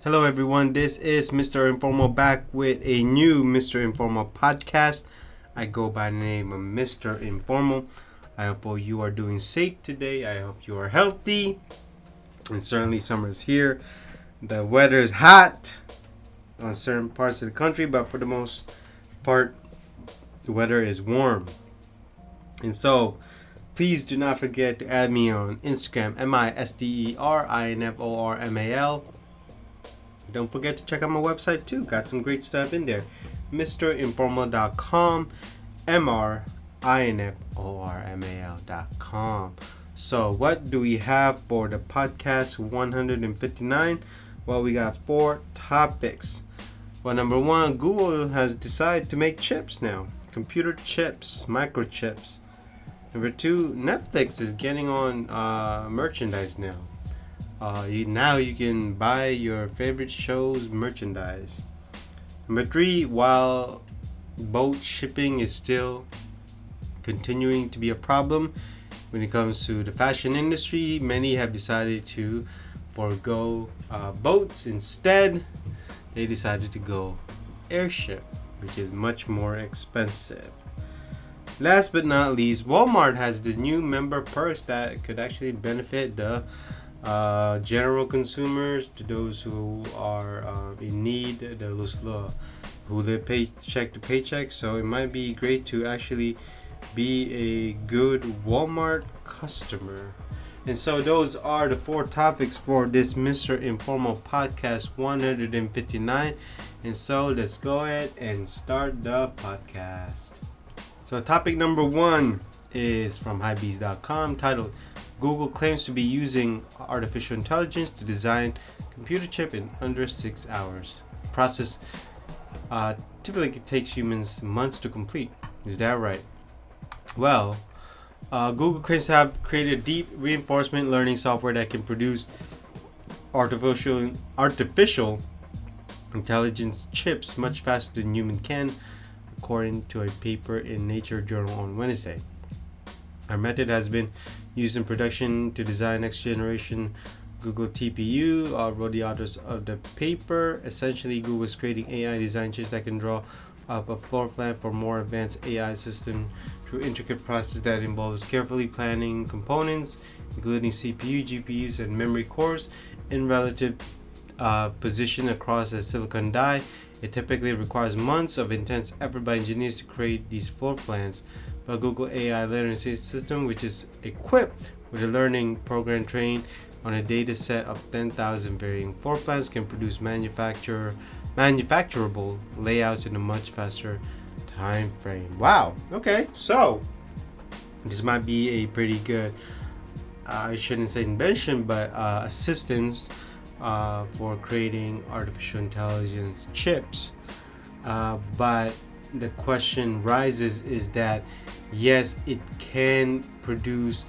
Hello, everyone. This is Mr. Informal back with a new Mr. Informal podcast. I go by the name of Mr. Informal. I hope all you are doing safe today. I hope you are healthy. And certainly summer is here. The weather is hot on certain parts of the country, but for the most part, the weather is warm. And so, please do not forget to add me on Instagram, MISTERINFORMAL. Don't forget to check out my website too. Got some great stuff in there. MrInformal.com, MRINFORMAL.com. So what do we have for the podcast 159? Well, we got 4 topics. Well, number 1, Google has decided to make chips now. Computer chips, microchips. Number 2, Netflix is getting on merchandise now. Now you can buy your favorite show's merchandise. Number 3, while boat shipping is still continuing to be a problem when it comes to the fashion industry, many have decided to forego boats. Instead, they decided to go airship, which is much more expensive. Last but not least, Wal-mart has this new member perks that could actually benefit the general consumers, to those who are in need, those who live paycheck to paycheck. So it might be great to actually be a good Walmart customer. And so those are the 4 topics for this Mr. Informal podcast 159. And so let's go ahead and start the podcast. So topic number 1 is from highbees.com, titled Google claims to be using artificial intelligence to design computer chip in under 6 hours. Process typically takes humans months to complete. Is that right? Well, Google claims to have created deep reinforcement learning software that can produce artificial intelligence chips much faster than human can, according to a paper in Nature Journal on Wednesday. Our method has been used in production to design next generation Google TPU, wrote the authors of the paper. Essentially, Google is creating AI design chips that can draw up a floor plan for more advanced AI system through intricate process that involves carefully planning components, including CPU, GPUs, and memory cores, in relative position across a silicon die. It typically requires months of intense effort by engineers to create these floor plans. But Google AI literacy system, which is equipped with a learning program trained on a data set of 10,000 varying floor plans, can produce manufacturable layouts in a much faster time frame. Wow. Okay. So this might be a pretty good, I shouldn't say invention, but assistance for creating artificial intelligence chips. But the question rises is that yes, it can produce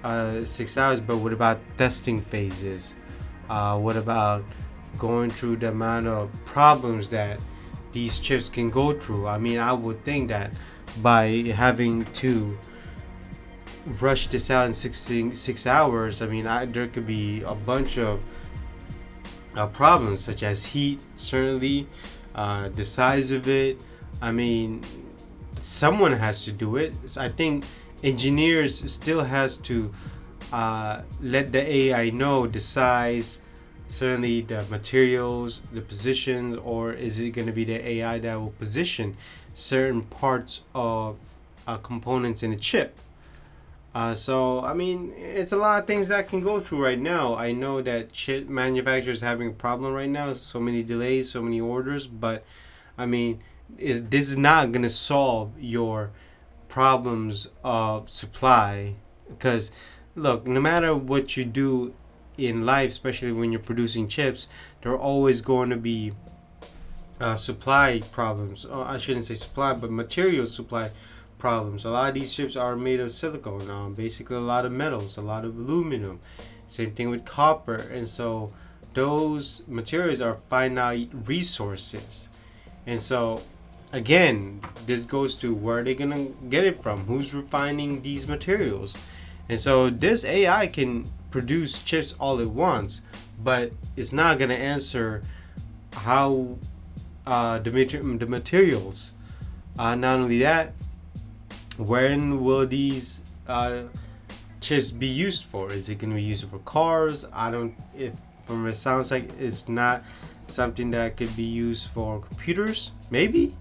6 hours, but what about testing phases? What about going through the amount of problems that these chips can go through? I mean, I would think that by having to rush this out in 6 hours, I mean, there could be a bunch of problems, such as heat, certainly, the size of it. I mean, someone has to do it. I think engineers still has to let the AI know the size, certainly the materials, the positions, or is it going to be the AI that will position certain parts of components in a chip? So, I mean, it's a lot of things that can go through right now. I know that chip manufacturers having a problem right now. So many delays, so many orders. But, I mean, this is not going to solve your problems of supply. Because, look, no matter what you do in life, especially when you're producing chips, there are always going to be supply problems. I shouldn't say supply, but material supply problems. A lot of these chips are made of silicone, basically a lot of metals, a lot of aluminum. Same thing with copper. And so those materials are finite resources. And so again, this goes to where are they gonna get it from? Who's refining these materials? And so this AI can produce chips all it wants, but it's not gonna answer how the materials. Not only that, when will these chips be used for? Is it going to be used for cars? I don't. If from it sounds like it's not something that could be used for computers. Maybe.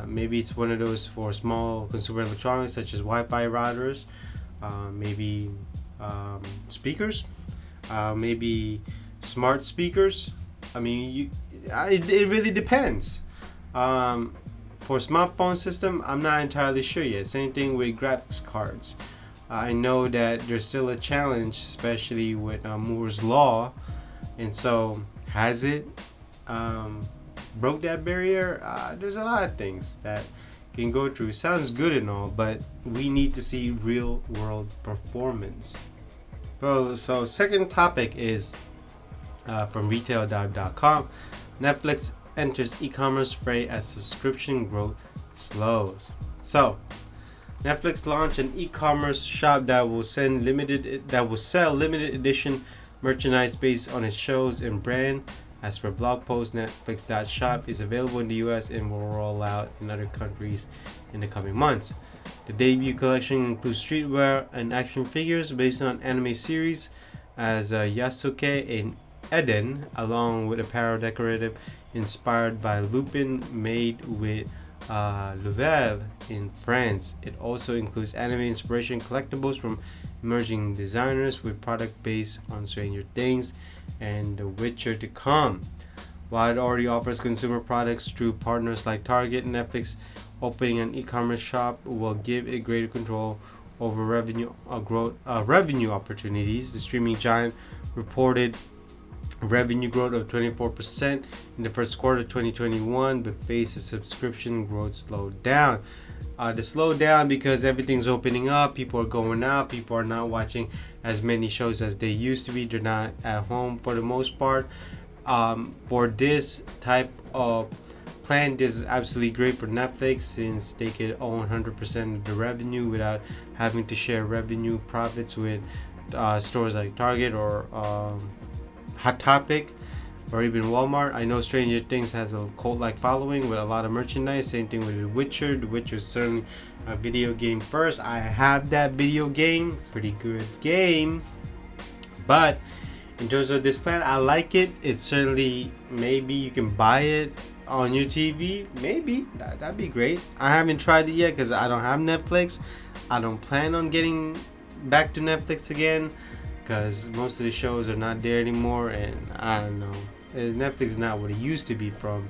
Maybe it's one of those for small consumer electronics such as Wi-Fi routers. Maybe speakers. Maybe smart speakers. I mean, it really depends. For smartphone system, I'm not entirely sure yet. Same thing with graphics cards. I know that there's still a challenge, especially with Moore's law, and so has it broke that barrier? There's a lot of things that can go through. Sounds good and all, but we need to see real world performance. So second topic is from retaildive.com. Netflix enters e-commerce fray as subscription growth slows. So, Netflix launched an e-commerce shop that will sell limited edition merchandise based on its shows and brand. As per blog post, Netflix.shop is available in the US and will roll out in other countries in the coming months. The debut collection includes streetwear and action figures based on anime series as Yasuke and Eden, along with apparel decorative inspired by Lupin made with Louvel in France. It also includes anime inspiration collectibles from emerging designers with product based on Stranger Things and The Witcher to come. While it already offers consumer products through partners like Target and Netflix, opening an e-commerce shop will give it greater control over revenue opportunities. The streaming giant reported revenue growth of 24% in the first quarter of 2021, but faces subscription growth slowed down. The slowed down because everything's opening up, people are going out, people are not watching as many shows as they used to be. They're not at home for the most part. For this type of plan, this is absolutely great for Netflix since they could own 100% of the revenue without having to share revenue profits with stores like Target or Hot Topic or even Wal-mart. I know Stranger Things has a cult-like following with a lot of merchandise. Same thing with The Witcher. The Witcher is certainly a video game first. I have that video game. Pretty good game. But in terms of this plan, I like it. It's certainly, maybe you can buy it on your TV. Maybe. That'd be great. I haven't tried it yet because I don't have Netflix. I don't plan on getting back to Netflix again, because most of the shows are not there anymore, and I don't know, Netflix is not what it used to be, from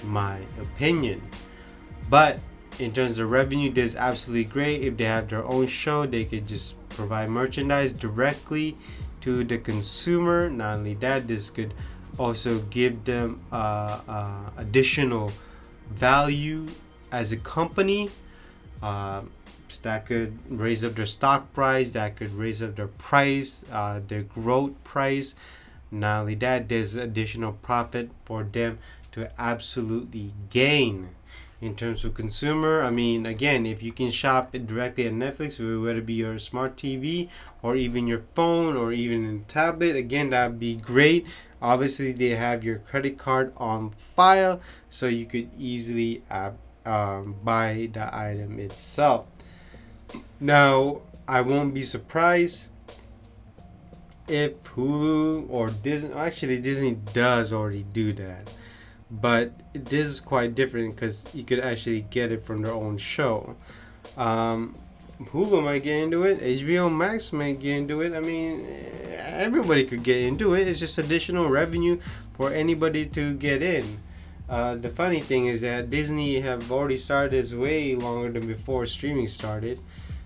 my opinion. But in terms of revenue, this is absolutely great. If they have their own show, they could just provide merchandise directly to the consumer. Not only that, this could also give them additional value as a company. That could raise up their stock price, that could raise up their price, their growth price. Not only that, there's additional profit for them to absolutely gain. In terms of consumer, I mean, again, if you can shop it directly at Netflix, whether it be your smart TV or even your phone or even a tablet, again, that'd be great. Obviously, they have your credit card on file, so you could easily buy the item itself. Now, I won't be surprised if Hulu or Disney, actually Disney does already do that, but this is quite different because you could actually get it from their own show. Hulu might get into it, HBO Max might get into it. I mean, everybody could get into it. It's just additional revenue for anybody to get in. The funny thing is that Disney have already started this way longer than before streaming started.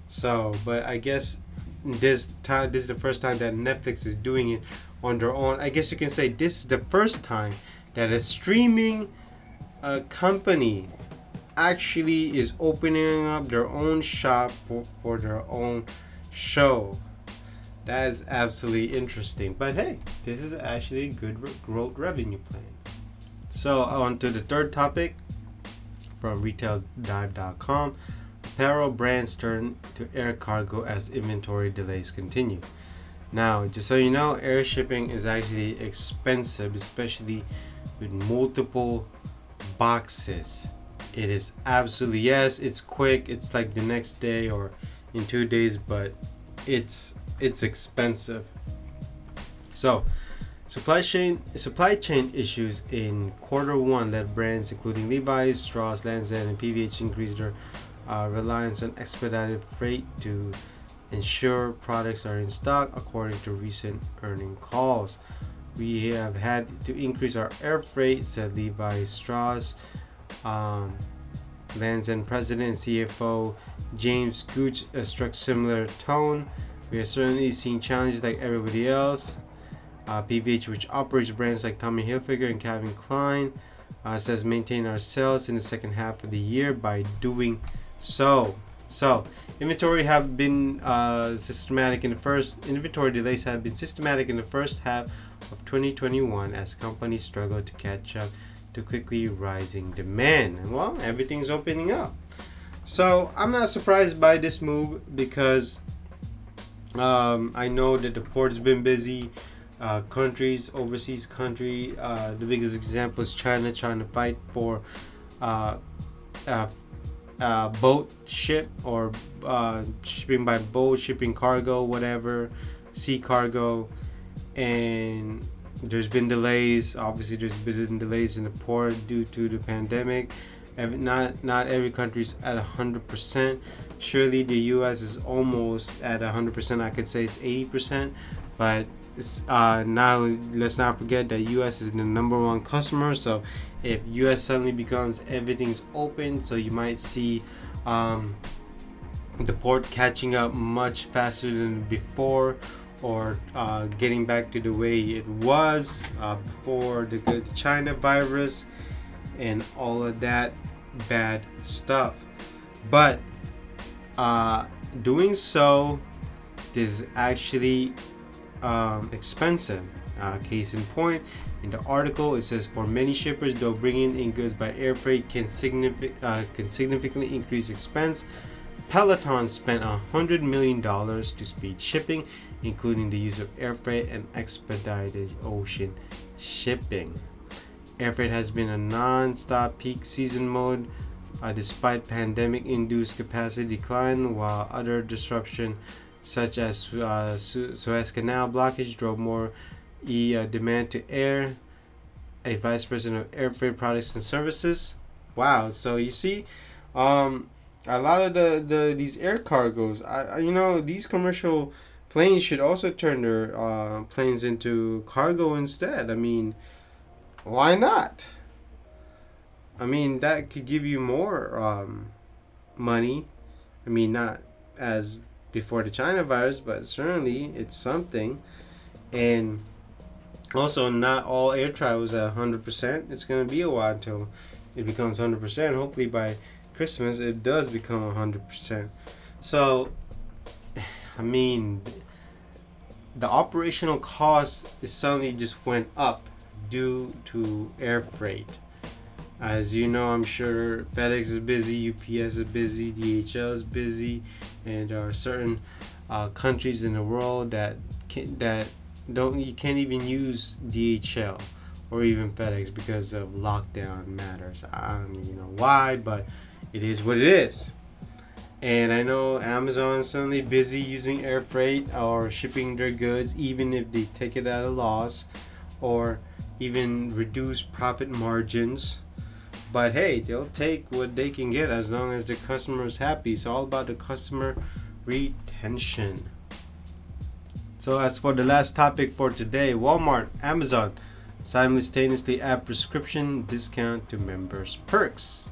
So, but I guess this is the first time that Netflix is doing it on their own. I guess you can say this is the first time that a streaming company actually is opening up their own shop for their own show. That is absolutely interesting. But hey, this is actually a good growth revenue plan. So on to the third topic from retaildive.com. Apparel brands turn to air cargo as inventory delays continue. Now, just so you know, air shipping is actually expensive, especially with multiple boxes. It is absolutely, yes, it's quick. It's like the next day or in 2 days, but it's expensive. So, supply chain issues in Q1 led brands including Levi's, Strauss, Lands' End, and PVH increase their reliance on expedited freight to ensure products are in stock, according to recent earning calls. We have had to increase our air freight, said Levi Strauss. Um, Lands' End president and CFO James Gooch struck similar tone. We are certainly seeing challenges like everybody else. PVH, which operates brands like Tommy Hilfiger and Calvin Klein, says maintain our sales in the second half of the year by doing so. So, inventory delays have been systematic in the first half of 2021 as companies struggle to catch up to quickly rising demand. And well, everything's opening up. So, I'm not surprised by this move because I know that the port has been busy. Overseas country, the biggest example is China trying to fight for boat ship or shipping by boat, shipping cargo, whatever, sea cargo, and there's been delays. Obviously, there's been delays in the port due to the pandemic. Not every country's at 100%. Surely the U.S. is almost at 100%. I could say it's 80%, but now let's not forget that U.S. is the number one customer. So if U.S. suddenly becomes everything's open, so you might see the port catching up much faster than before, or getting back to the way it was before the China virus and all of that bad stuff. But doing so is actually expensive. Case in point, in the article it says for many shippers, though bringing in goods by air freight can significantly increase expense, Peloton spent $100 million to speed shipping, including the use of air freight and expedited ocean shipping. Air freight has been a non-stop peak season mode despite pandemic-induced capacity decline, while other disruption such as Suez Canal blockage drove more demand to air. A vice president of air freight products and services. Wow, so you see, a lot of these air cargos, these commercial planes should also turn their planes into cargo instead. I mean, why not? I mean, that could give you more money. I mean, not as before the China virus, but certainly it's something. And also, not all air travel is at 100%. It's going to be a while until it becomes 100%. Hopefully by Christmas it does become 100%. So, I mean, the operational cost is suddenly just went up due to air freight. As you know, I'm sure FedEx is busy, UPS is busy, DHL is busy, and there are certain countries in the world that you can't even use DHL or even FedEx because of lockdown matters. I don't even know why, but it is what it is. And I know Amazon is suddenly busy using air freight or shipping their goods, even if they take it at a loss or even reduce profit margins. But hey, they'll take what they can get as long as the customer is happy. It's all about the customer retention. So as for the last topic for today, Walmart, Amazon simultaneously add prescription discount to members' perks.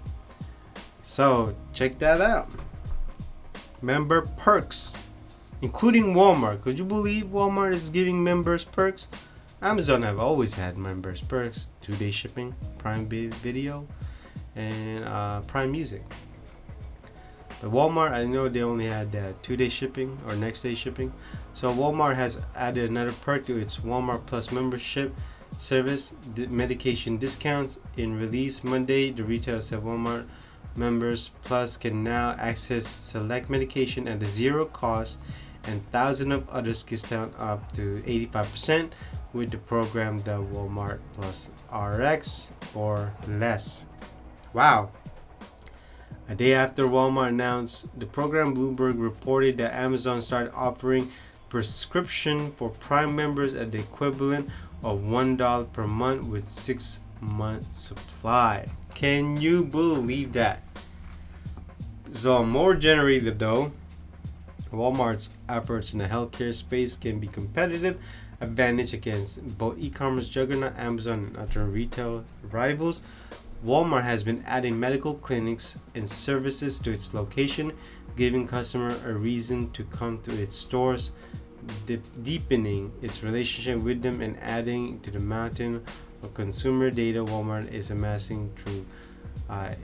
So check that out. Member perks, including Walmart. Could you believe Walmart is giving members perks? Amazon have always had members perks, 2-day shipping, Prime Video, and Prime Music. But Walmart, I know they only had 2-day shipping or next day shipping. So Walmart has added another perk to its Walmart Plus membership service, medication discounts. In release Monday, the retailer said Walmart members Plus can now access select medication at a zero cost and thousands of other discount up to 85% with the program the Walmart Plus RX or less. Wow. A day after Walmart announced the program, Bloomberg reported that Amazon started offering prescription for Prime members at the equivalent of $1 per month with 6 months supply. Can you believe that? So more generally though, Walmart's efforts in the healthcare space can be competitive advantage against both e-commerce juggernaut Amazon and other retail rivals. Walmart has been adding medical clinics and services to its location, giving customers a reason to come to its stores, deepening its relationship with them, and adding to the mountain of consumer data Walmart is amassing through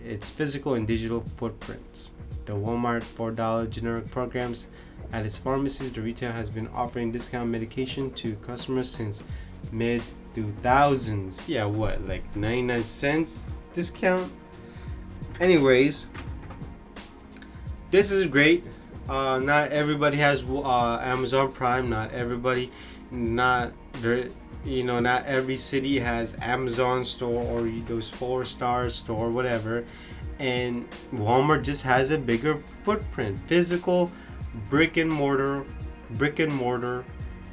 its physical and digital footprints. The Walmart $4 generic programs at its pharmacies. The retailer has been offering discount medication to customers since mid 2000s. Yeah, what, like 99 cents discount? Anyways, this is great. Not everybody has Amazon Prime. Not every city has Amazon store or those 4-star store, whatever. And Walmart just has a bigger footprint, physical brick and mortar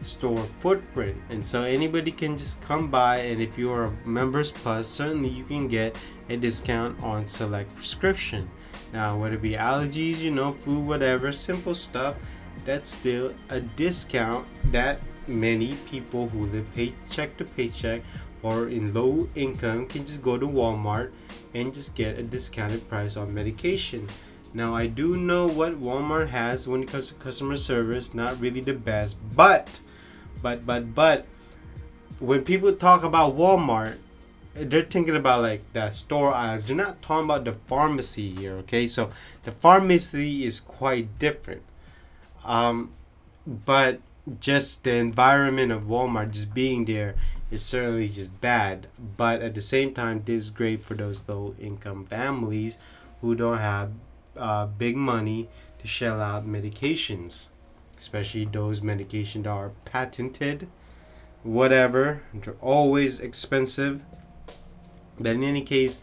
store footprint, and so anybody can just come by, and if you are a members plus, certainly you can get a discount on select prescription. Now, whether it be allergies, flu, whatever, simple stuff, that's still a discount that many people who live paycheck to paycheck or in low income can just go to Walmart and just get a discounted price on medication. Now, I do know what Walmart has when it comes to customer service, not really the best, but when people talk about Walmart, they're thinking about like the store aisles. They're not talking about the pharmacy here, okay? So the pharmacy is quite different. But just the environment of Walmart, just being there, is certainly just bad. But at the same time, this is great for those low income families who don't have big money to shell out medications, especially those medications that are patented, whatever. They're always expensive. But in any case,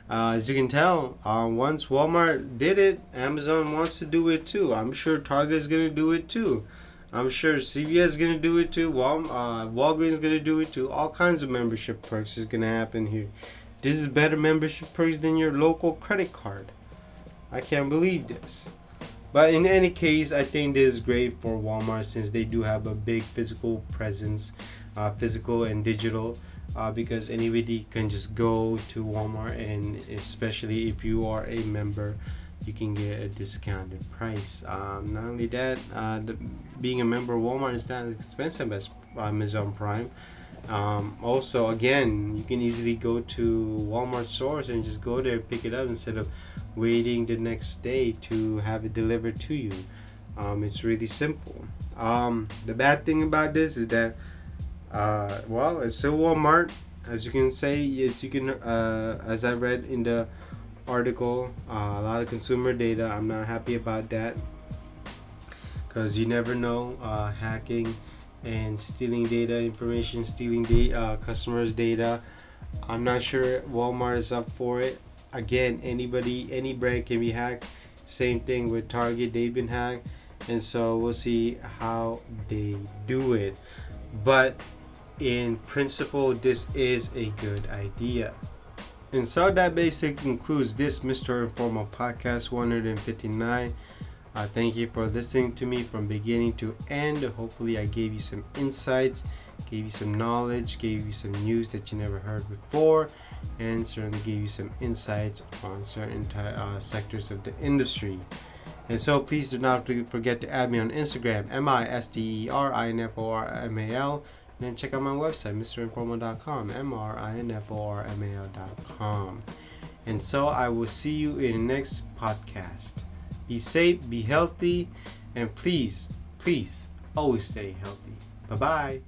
as you can tell, once Walmart did it, Amazon wants to do it too. I'm sure Target is going to do it too. I'm sure CVS is going to do it too. Walgreens is going to do it too. All kinds of membership perks is going to happen here. This is better membership perks than your local credit card. I can't believe this. But in any case, I think this is great for Walmart since they do have a big physical presence, physical and digital, because anybody can just go to Walmart, and especially if you are a member, you can get a discounted price. Not only that, being a member of Walmart is not as expensive as Amazon Prime. Also, again, you can easily go to Walmart stores and just go there and pick it up instead of waiting the next day to have it delivered to you. It's really simple. The bad thing about this is that it's still Walmart, as you can say. As I read in the article, a lot of consumer data. I'm not happy about that because you never know, hacking and stealing data, information stealing customers' data. I'm not sure Walmart is up for it. Again, any brand can be hacked. Same thing with Target, they've been hacked, and so we'll see how they do it. But in principle, this is a good idea. And so that basically concludes this Mr. Informal Podcast 159. Thank you for listening to me from beginning to end. Hopefully I gave you some insights, gave you some knowledge, gave you some news that you never heard before, and certainly gave you some insights on certain sectors of the industry. And so please do not forget to add me on Instagram, MISTERINFORMAL. And then check out my website, mrinformal.com, MRINFORMAL.com. And so I will see you in the next podcast. Be safe, be healthy, and please, always stay healthy. Bye-bye.